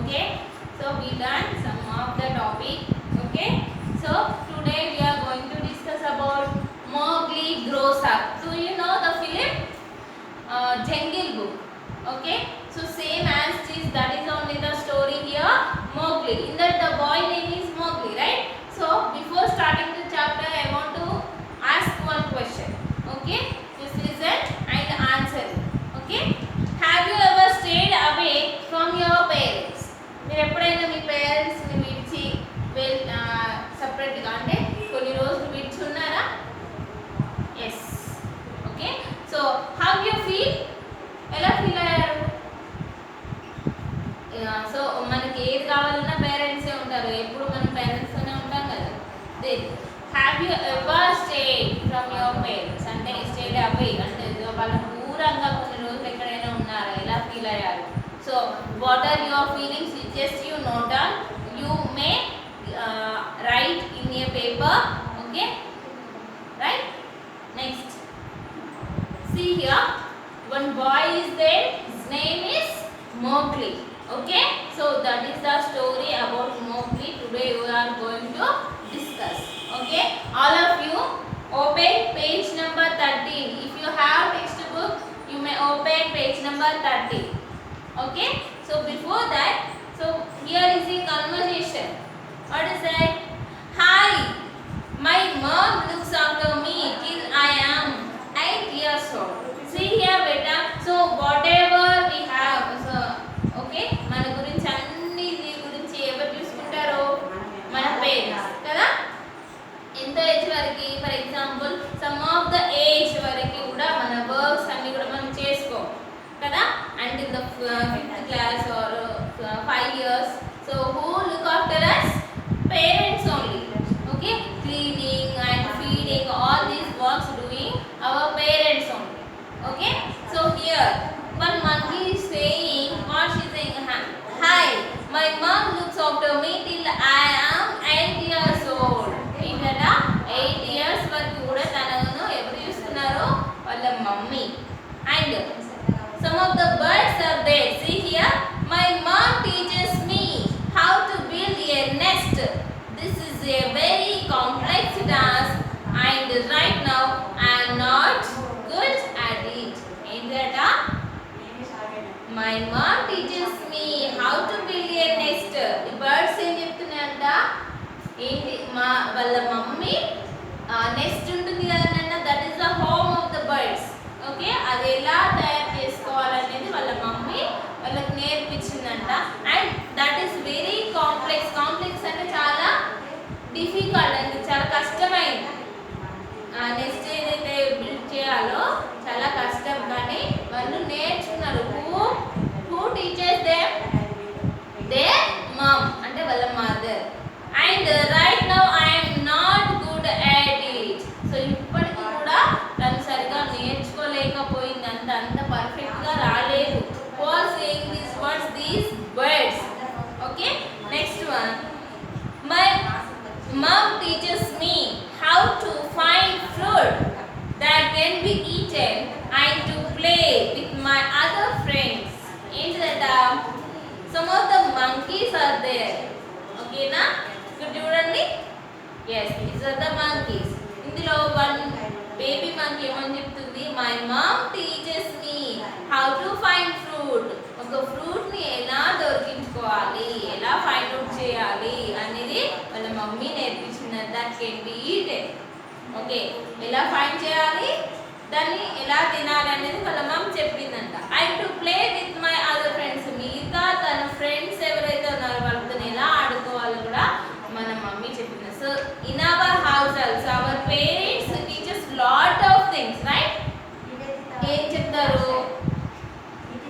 Okay, so we learned some of the topic. Okay, so today we are going to discuss about Mowgli grows up. Do you know the film Jungle Book? Okay, so same as this, that is only the story here, Mowgli. In that the boy name is Mowgli, right? So before starting the chapter, I want to ask one question. Okay, just listen and answer it. Okay, have you ever stayed away from your parents? మీరు ఎప్పుడైనా మీ పేరెంట్స్ని విడిచి సపరేట్గా అంటే కొన్ని రోజులు విడిచి ఉన్నారా? Yes. Okay, so how you feel? ఎలా ఫీల్ అయ్యారు? సో మనకి ఏది కావాలన్నా పేరెంట్సే ఉంటారు, ఎప్పుడు మనం పేరెంట్స్తోనే ఉంటాం కదా. Then have you ever stayed from your parents? అంటే స్టేడ్ అవే అంటే వాళ్ళ దూరంగా కొన్ని రోజులు ఎక్కడైనా ఉన్నారా? ఎలా ఫీల్ అయ్యారు? So what are your feelings? Just you note down, you may write in a paper. Okay, right? Next, see here, one boy is there, his name is Mowgli. Okay, so that is the story about Mowgli. Today we are going to discuss. Okay, all of you open page number 13. If you have textbook, you may open page number 13. Okay, so before that, so here is the conversation. What is that? Hi, my mom looks after me till I am 8 years old. See here, beta. So whatever we have, so okay, మన గురించి అన్ని గురించి ఎవరు చూసుకుంటారో? మన parents కదా. ఎంత age వరకు? For example some of the age వరకు కూడా మన వర్క్స్ అన్ని కూడా మనం చేసుకో కదా. And in the 5th class or 5 years, so who look after us? Parents only. Okay, cleaning and feeding, all these works doing our parents only. Okay, so here one monkey is saying, what she is saying? Hi, my mom looks after me till I am 8 years old. ఏంటంటే 8 years వరకు కూడా తనను ఎవరు చూస్తున్నారు? వాళ్ళ mummy. And some of the birds are there. See here, my mom teaches me how to build a nest. This is a very complex task and right now I am not good at it. ఏంటట? My mom teaches me how to build a nest. ఈ birds ఏం చెప్తున్నాయంట? ఏంటి వాళ్ళ mummy nest ఉంటుంది కదనంట, that is the home of the birds. Okay, అది ఎలా తయారు చేసుకోవాలనేది వాళ్ళ మమ్మీ వాళ్ళకి నేర్పించిందంట. And that is very complex. Complex అంటే చాలా డిఫికల్ట్, అంటే చాలా కష్టమైంది. నెక్స్ట్ ఏదైతే బిల్డ్ చేయాలో చాలా కష్టం, కానీ వాళ్ళు నేర్చుకున్నారు. Who teachers them? దేర్ మమ్, అంటే వాళ్ళ mother. And right now I'm not good at it. So ఇప్పటికి కూడా తను సరిగా నేర్చుకోలేకపోయింది, అంత పర్ఫెక్ట్గా రాలేదు. For saying these words, these birds. Okay, next one, my mom teaches me how to find fruit that can be eaten and to play with my other friends. ఏంటంట? some of the monkeys are there. Okay na? ఇక్కడ చూడండి. yes, these are the monkeys. ఇందులో one baby monkey ఏమని చెప్తుంది? my mom teaches me how to find fruit. ఒక ఫ్రూట్ని ఎలా దొరికించుకోవాలి, ఎలా find out చేయాలి అనేది వాళ్ళ మమ్మీ నేర్పించింది. That can be eated. Okay, ఎలా ఫైండ్ చేయాలి, దాన్ని ఎలా తినాలి అనేది వాళ్ళ మమ్మీ చెప్పిందంట. I to play with my other friends. మిగతా తన ఫ్రెండ్స్ ఎవరైతే ఉన్నారో వాళ్ళతో ఎలా ఆడుకోవాలో కూడా మన మమ్మీ చెప్పింది. So in our house also our parents teachers lot of things, right? ఏం చెప్తారు?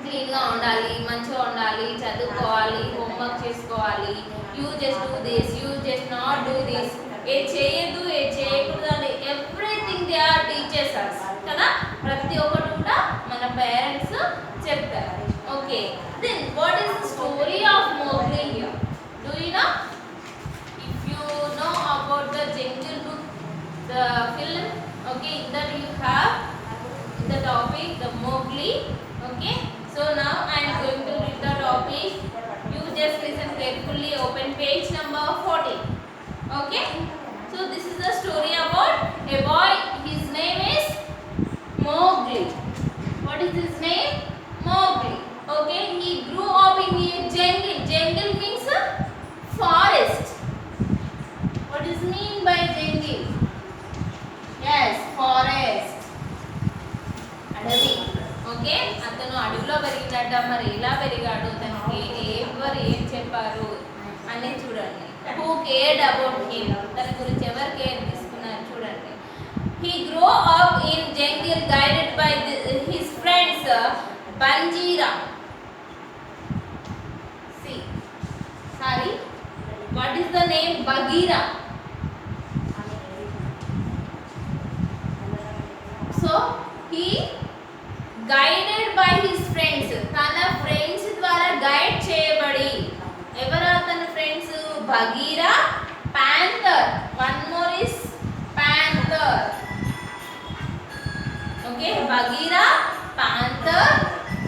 క్లీన్గా ఉండాలి, మంచిగా ఉండాలి, చదువుకోవాలి, హోంవర్క్ చేసుకోవాలి, you just do this, you just not do this, ఏ చేయదు ఏ చేయకూడదు అని everything they are teachers us కదా. ప్రతి ఒక్కటి కూడా మన పేరెంట్స్ చెప్తారు. Okay, then what is the story of Mowgli here? Do you know? If you know about the jungle book, the film, okay, in that you have the topic the Mowgli. Okay, so now I am going to read the topic. You just listen. carefully open page number 14. Okay, so this is the story about a boy. His name is Mowgli. What is his name? Mowgli. Okay, he grew up in a jungle. Jungle means a forest. What does mean by jungle? Yes, forest. అడవి. Okay, అతను అడవిలో పెరిగినట్ట. మరి ఎలా పెరిగాడు, తనకి ఎవరు ఏం చెప్పారు అని చూడండి. హూ కేర్డ్ అబౌట్ హిమ్, తన గురించి ఎవరు కేర్ తీసుకున్నారు చూడండి. He grew up in jungle guided by his friends Banjira. See, sorry, what is the name? Bagheera. So he guided by his friends. తన ఫ్రెండ్స్ ద్వారా గైడ్ చేయబడి. ఎవరు తన friends? Bagheera, panther. One more is panther. Okay, Bagheera, panther,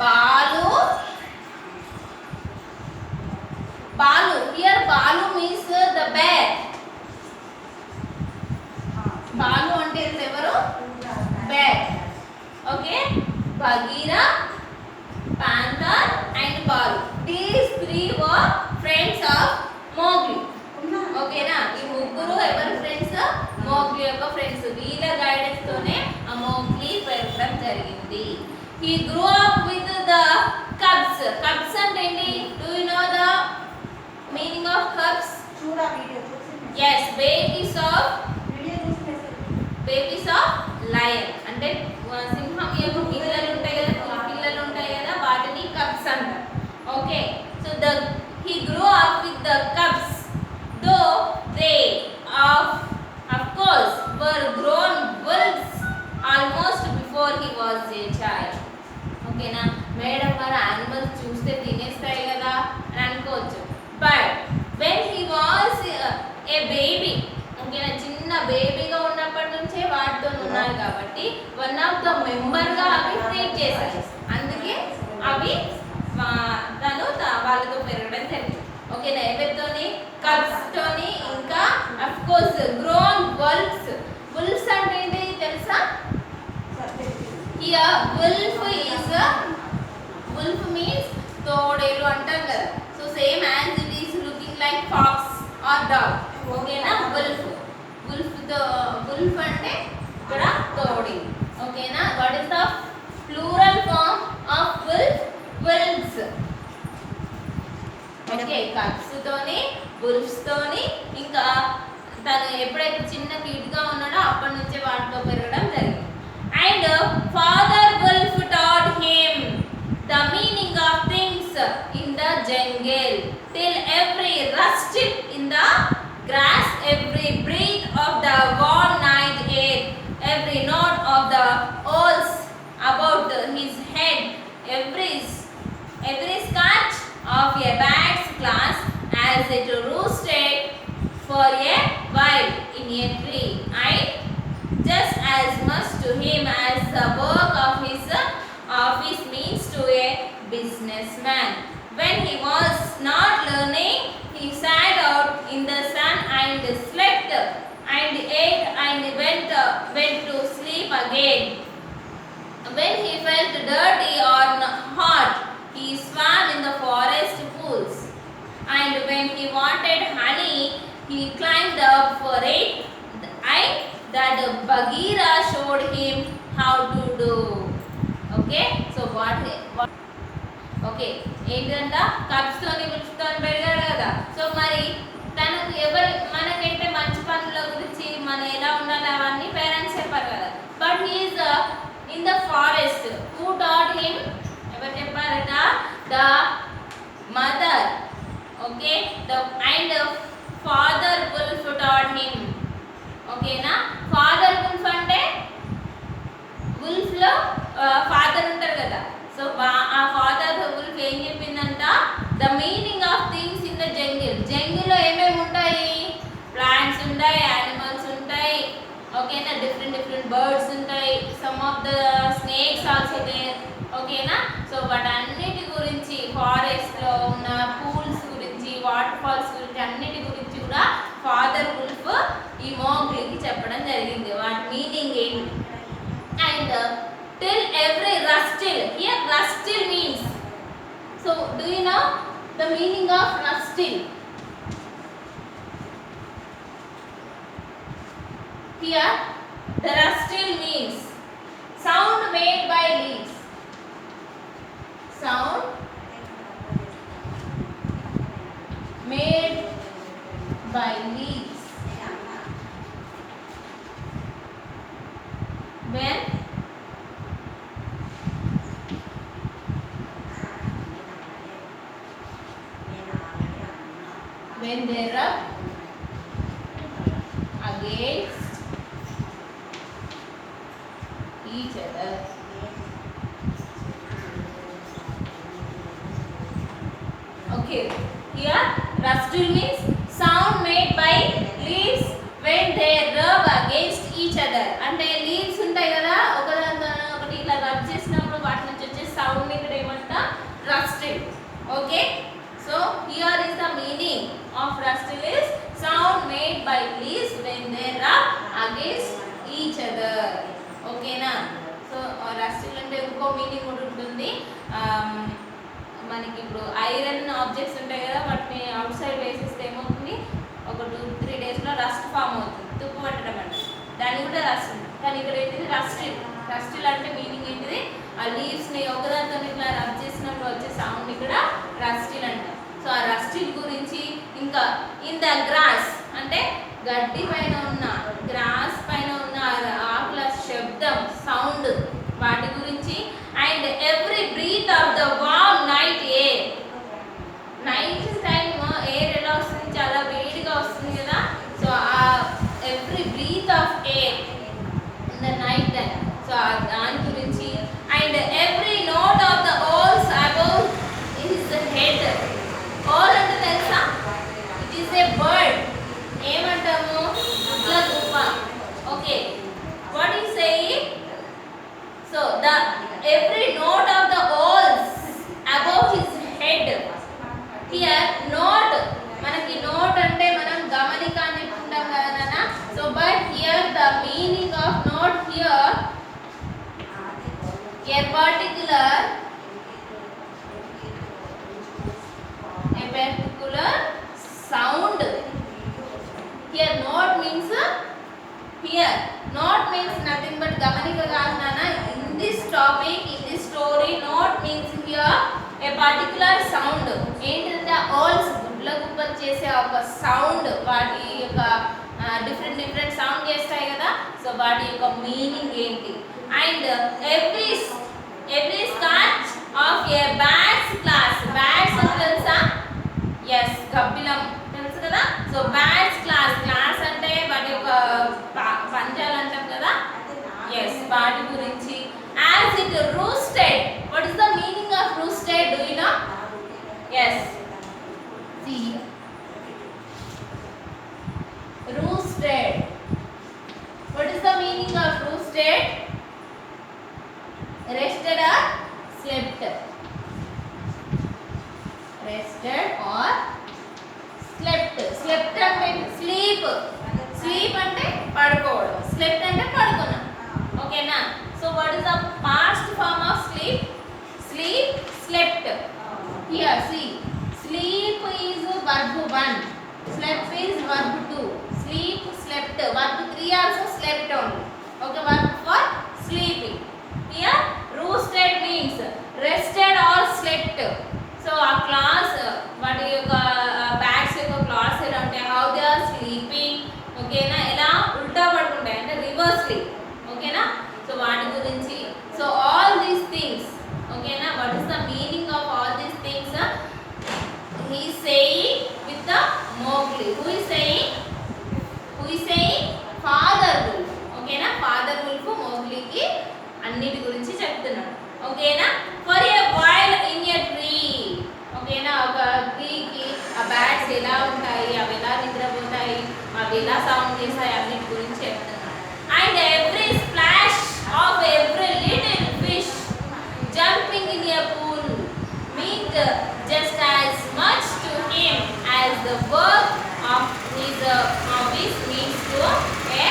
Baloo. Baloo, here Baloo means the bear. Baloo అంటే ఎవరు? Bear. Okay, Bagheera, Panther and Balu. These three were friends of Mowgli. Okay na? ఈ ముగ్గురు ఎవరు friends? Mowgli యొక్క friends. వీళ్ళ guidance తోనే ఆ Mowgli పెరగడం జరిగింది. He grew up with the cubs. Cubs అంటే ఏంటి? Do you know the meaning of cubs? చూడా వీడియో చూసి. Yes, babies of lion. అంటే సింహం యొక్క పిల్లలు ఉంటాయి కదా, పిల్లలు ఉంటాయి కదా, వాటిని cubs అంటారు. Okay, so he grew up with the cubs, though they of course were grown wolves almost before he was a child. ఓకేనా, మేడం మరి యానిమల్స్ చూస్తే తినేస్తాయి కదా అని అనుకోవచ్చు. But when he was a baby, ఓకేనా, చిన్న బేబీగా ఉన్నప్పటి నుంచే వాటితో ఉన్నారు కాబట్టి వన్ ఆఫ్ ద మెంబర్ గా అవి ట్రీట్ చేశారు. అందుకే అవి తను వాళ్ళతో పెరగడం జరిగింది. ఓకేనా, ఎవరితోని? కబ్స్ తోని. ఇంకా of course grown wolves. Wolves అంటే ఏంటి తెలుసా? హియర్ వుల్ఫ్ మీన్స్ తోడేలు అంటాం కదా. So same as it is looking like fox or dog. ఓకేనా, వుల్ఫ్ అంటే ఇక్కడ తోడి. ఓకేనా, what is the plural form of wolf? Wolves. Okay, cubs తోని, వుల్ఫ్స్ తోని. ఇంకా తను ఎప్పుడైతే చిన్న కిడ్ గా ఉన్నాడో అప్పటి నుంచే వాటితో పెరగడం జరిగింది. And father wolf taught him the meaning of things in the jungle till every rustic in the grass, every breath of the warm night air, every note of the owls about his head, every scratch of a bat's claws as it roosted for a while in a tree, and just as much to him as the work of his office means to a businessman. When he was not learning, he sat out in the sun and slept and ate and went to sleep again. When he felt dirty or hot, he swam in the forest pools. And when he wanted honey, he climbed up for it. And that Bagheera showed him how to do. Okay, so what okay, ఏంటంట? Cubs తోని wolves తోని పెరిగాడు కదా. So మరి తనకు మనకైతే మంచి పనుల గురించి మనం ఎలా ఉండాలి అవన్నీ పేరెంట్స్ చెప్పారు కదా. But he is in the forest. Who taught him? ఎవరు చెప్పారట? The mother. Okay, and father wolf taught him. ఓకేనా, ఫాదర్ వుల్ఫ్ అంటే వుల్ఫ్ లో ఫాదర్ ఉంటారు కదా. సో ఆ ఫాదర్ వుల్ఫ్ ఏం చెప్పిందంట? The meaning of things in the jungle. జంగిల్లో ఏమేమి ఉంటాయి? ప్లాంట్స్ ఉంటాయి, యానిమల్స్ ఉంటాయి. ఓకేనా, డిఫరెంట్ బర్డ్స్ ఉంటాయి. Some of the snakes also there. ఓకేనా, సో వాటన్నిటి గురించి, ఫారెస్ట్ లో ఉన్న పూల్స్ గురించి, water do you know the meaning of rustle? Here the rustle means sound made by leaves. Sound made by leaves when they rub against each other. Okay, here rustle means sound made by leaves when they rub against each other. అంటే leaves ఉంటాయి కదా, ఒకదానితో ఒకటి ఇలా rub చేసినప్పుడు వాటి నుంచి వచ్చే సౌండ్ ని ఇక్కడ ఏమంటా rustle. Okay, so here is the meaning of rustle is sound made by leaves when they rub against each other. ఓకేనా? సో రస్టిల్ అంటే ఇంకో మీనింగ్ కూడా ఉంటుంది. మనకి ఇప్పుడు ఐరన్ ఆబ్జెక్ట్స్ ఉంటాయి కదా, వాటిని అవుట్ సైడ్ వేసేస్తే ఏమవుతుంది, ఒక 2-3 డేస్లో రస్ట్ ఫామ్ అవుతుంది, తుప్పు పట్టడం అంటే, దాన్ని కూడా రస్ట్ ఉంటుంది. కానీ ఇక్కడ ఏంటిది రస్టిల్. రస్టిల్ అంటే మీనింగ్ ఏంటిది, ఆ లీవ్స్ని ఒకదాంతో ఇట్లా రబ్ చేసినప్పుడు వచ్చే సౌండ్ ఇక్కడ రస్టిల్ అంటారు. సో ఆ రస్టిల్ గురించి, ఇంకా ఇన్ ద గ్రాస్ అంటే గడ్డి పైన ఉన్న, గ్రాస్ పైన ఉన్న ఆకుల శబ్దం సౌండ్, వాటి గురించి. And every breath of the warm night air. Night time air ఎలా వస్తుంది, చాలా వేడిగా వస్తుంది కదా, సో ఆ every breath of air in the night time, so దాని గురించి. And every note of the owls above his head. Owl అంటే తెలుసా, ఇట్ ఈస్ ఏ బర్డ్. ఏమంటాము, గుడ్ల గుప్ప. Okay, what is saying? So the every note of the owls above his head. Here note, మనకి note అంటే మనం గమనిక అని అంటాం కదా నాన్న. So but here the meaning of note here, a particular sound. Here note means, here note means nothing but gamanika kaadu nana. In this topic, in this story, note means here a particular sound. ఏంటంటే owls గుడ్ల గుప్పలు చేసే ఒక sound, వాటి యొక్క different sound చేస్తాయి కదా, so వాటి యొక్క మీనింగ్ ఏంటి. And every scotch of A bats class. Bats అంటే తెలుసా? ఎస్, కపిలం తెలుసు కదా. సో బ్యాట్స్ క్లాస్, క్లాస్ అంటే వాటి యొక్క పంజాలు అంటాం కదా, ఎస్, వాటి గురించి. As it roosted. What is the meaning of roosted? Do you know? Yes. See. Roosted. What is the meaning of roosted? Rested or slept? Rested or slept. Slept అంటే sleep. Sleep అంటే పడుకోవడం. Slept అంటే పడుకోవడం. ఓకేనా? So what is the past form of sleep? Sleep, slept. Here see, sleep is verb 1, slept is verb 2. Sleep, slept, verb 3 also slept only. Okay, verb for sleeping. Here roosted means rested or slept. So a class, what is your bats యొక్క class ఎలా ఉంటాయి, how they are sleeping. ఓకేనా? ఎలా ఉల్టా పడుకుంటాయి అంటే రివర్స్లీ. ఓకేనా? So వాటి గురించి. సో ఆల్ దీస్ థింగ్స్, ఓకేనా, what is the meaning of all these things? He is saying with the Mowgli. Who is saying? Father wolf. ఓకేనా? ఫాదర్ వుల్ఫ్ మోగ్లీకి అన్నిటి గురించి చెప్తున్నాడు. ఓకేనా? For a while in a tree. ఓకేనా? ఒక ట్రీకి ఆ bats ఎలా ఉంటాయి, అవి ఎలా నిద్రపోతాయి, అవి ఎలా సౌండ్ చేస్తాయి, అన్నిటి గురించి చెప్తున్నాడు. And every splash of every little fish jumping in a pool meant just as much to him as the work of his hobbies means to a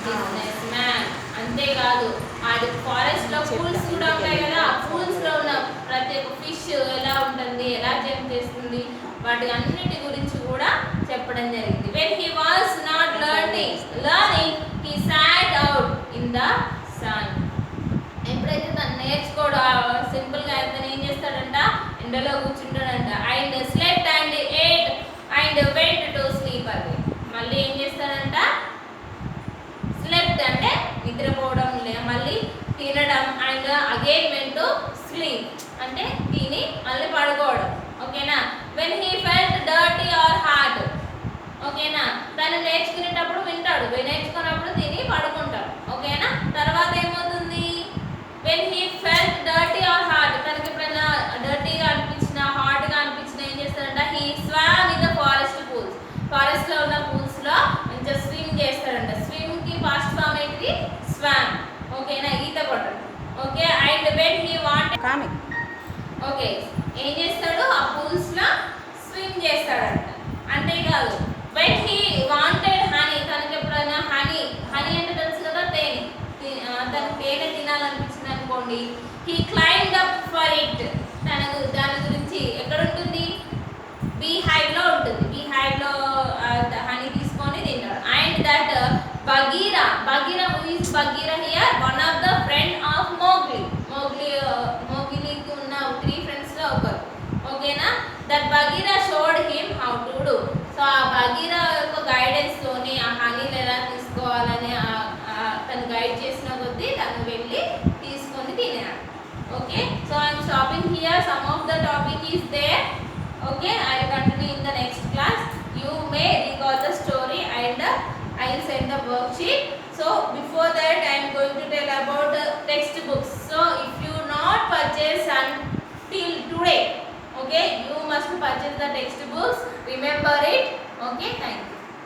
businessman. అంతే కాదు, ఆ ఫారెస్ట్ లో పూల్స్ కూడా ఉంటాయి కదా, ఆ పూల్స్ లో ఉన్న ప్రతి ఒక్క ఫిష్ ఎలా ఉంటుంది, ఎలా జంప్ చేస్తుంది, వాటి అన్నిటి గురించి కూడా చెప్పడం జరిగింది. When he was not learning he sat out in the sun. ఎప్పుడైతే తను నేర్చుకోవడం సింపుల్గా అయితే ఏం చేస్తాడంట, ఎండలో కూర్చుంటాడంట. And slept and ate and went to sleep. అది మళ్ళీ ఏం చేస్తాడంట, స్లెప్ట్ అంటే నిద్రపోవడం, మళ్ళీ తినడం, and again went to sleep అంటే తిని మళ్ళీ పడుకోవడం. ఓకేనా. When he felt dirty or hard. ఓకేనా. తను నేర్చుకునేటప్పుడు వింటాడు, నేర్చుకున్నప్పుడు తిని పడుకుంటాడు. ఓకేనా. తర్వాత ఏమవుతుంది, when he felt dirty or hard, తనకి ఎప్పుడైనా డర్టీగా అనిపించిన, హార్డ్గా అనిపించిన ఏం చేస్తాడంట, he swam in the forest pools. ఫారెస్ట్లో ఉన్న పూల్స్లో మంచిగా స్విమ్ చేస్తాడంట. స్విమ్కి ఫాస్ట్ ఫామ్ ఏంటిది, స్వామ్. ఓకేనా, ఈత కొట్టడం. Okay. And when he want కానీ ఓకే ఏం చేస్తాడు, ఆ పూల్స్లో స్విమ్ చేస్తాడంట. అంతేకాదు, వెన్ హీ వాంటెడ్ హనీ, తనకి ఎప్పుడైనా హనీ అంటే తెలుసు కదా, తేనె, తనకు తేనె తినాలనిపించింది అనుకోండి, he climbed up for it. తనకు దాని గురించి ఎక్కడ ఉంటుంది, బీ హైవ్లో ఉంటుంది. బీ హైవ్లో హనీ తీసుకొని తింటాడు. And that Bagheera who is Bagheera here, one of the friend of Mowgli. మోగ్లీకి ఉన్న 3 ఫ్రెండ్స్లో ఒకరు. ఓకేనా. That Bagheera showed him how to do. So ఆ బగీరా యొక్క గైడెన్స్తోని ఆ హనీని ఎలా తీసుకోవాలని తను గైడ్ చేసిన కొద్దీ తను వెళ్ళి తీసుకొని తినాడు. Okay. So I'm stopping here. Some of the topic is there. Okay, I will continue in the next class. You may recall the story and I will send the worksheet. So before that I am going to tell about the textbooks. So if you not purchase until today, okay, you must purchase the textbooks. Remember it. Okay, thank you.